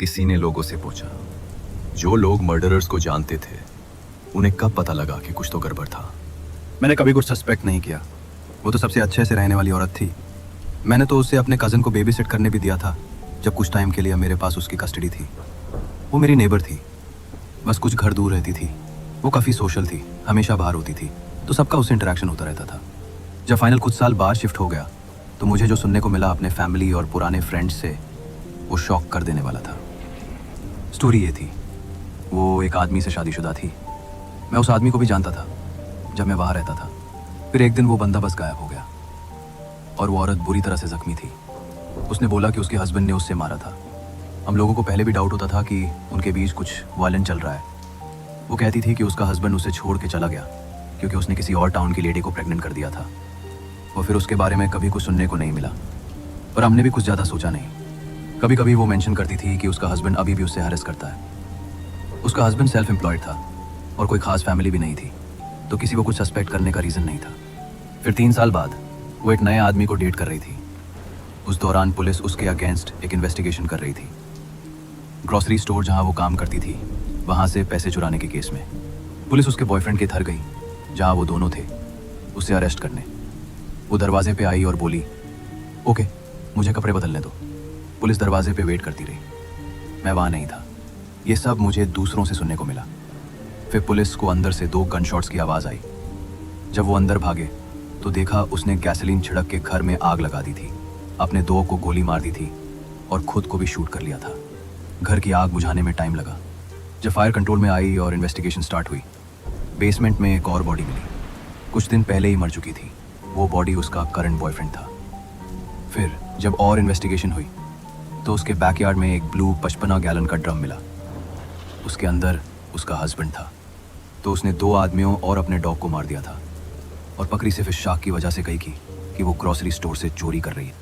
किसी ने लोगों से पूछा, जो लोग मर्डरर्स को जानते थे उन्हें कब पता लगा कि कुछ तो गड़बड़ था। मैंने कभी कुछ सस्पेक्ट नहीं किया। वो तो सबसे अच्छे से रहने वाली औरत थी। मैंने तो उसे अपने कज़न को बेबी सिट करने भी दिया था जब कुछ टाइम के लिए मेरे पास उसकी कस्टडी थी। वो मेरी नेबर थी, बस कुछ घर दूर रहती थी। वो काफ़ी सोशल थी, हमेशा बाहर होती थी, तो सबका उससे इंटरेक्शन होता रहता था। जब फाइनल कुछ साल बाद शिफ्ट हो गया तो मुझे जो सुनने को मिला अपने फैमिली और पुराने फ्रेंड्स से, वो शॉक कर देने वाला था। स्टोरी ये थी, वो एक आदमी से शादीशुदा थी। मैं उस आदमी को भी जानता था जब मैं वहाँ रहता था। फिर एक दिन वो बंदा बस गायब हो गया और वो औरत बुरी तरह से जख्मी थी। उसने बोला कि उसके हस्बैंड ने उससे मारा था। हम लोगों को पहले भी डाउट होता था कि उनके बीच कुछ वायलेंस चल रहा है। वो कहती थी कि उसका हस्बैंड उसे छोड़ के चला गया क्योंकि उसने किसी और टाउन की लेडी को प्रेग्नेंट कर दिया था। और फिर उसके बारे में कभी कुछ सुनने को नहीं मिला, पर हमने भी कुछ ज़्यादा सोचा नहीं। कभी कभी वो मेंशन करती थी कि उसका हस्बैंड अभी भी उससे हैरेस करता है। उसका हस्बैंड सेल्फ एम्प्लॉयड था और कोई खास फैमिली भी नहीं थी, तो किसी को कुछ सस्पेक्ट करने का रीज़न नहीं था। फिर 3 साल बाद वो एक नए आदमी को डेट कर रही थी। उस दौरान पुलिस उसके अगेंस्ट एक इन्वेस्टिगेशन कर रही थी। ग्रॉसरी स्टोर जहां वो काम करती थी वहां से पैसे चुराने के केस में पुलिस उसके बॉयफ्रेंड के घर गई जहां वो दोनों थे, उसे अरेस्ट करने। वो दरवाजे पे आई और बोली, ओके मुझे कपड़े बदलने दो। पुलिस दरवाजे पे वेट करती रही। मैं वहाँ नहीं था। ये सब मुझे दूसरों से सुनने को मिला। फिर पुलिस को अंदर से 2 गन शॉट्स की आवाज़ आई। जब वो अंदर भागे तो देखा उसने गैसोलीन छिड़क के घर में आग लगा दी थी, अपने 2 को गोली मार दी थी और खुद को भी शूट कर लिया था। घर की आग बुझाने में टाइम लगा। जब फायर कंट्रोल में आई और इन्वेस्टिगेशन स्टार्ट हुई, बेसमेंट में एक और बॉडी मिली। कुछ दिन पहले ही मर चुकी थी। वो बॉडी उसका करंट बॉयफ्रेंड था। फिर जब और इन्वेस्टिगेशन हुई तो उसके बैकयार्ड में एक ब्लू 55 गैलन का ड्रम मिला। उसके अंदर उसका हस्बैंड था। तो उसने 2 आदमियों और अपने डॉग को मार दिया था और पकड़ी सिर्फ इस शाक की वजह से कही कि वो ग्रॉसरी स्टोर से चोरी कर रही है।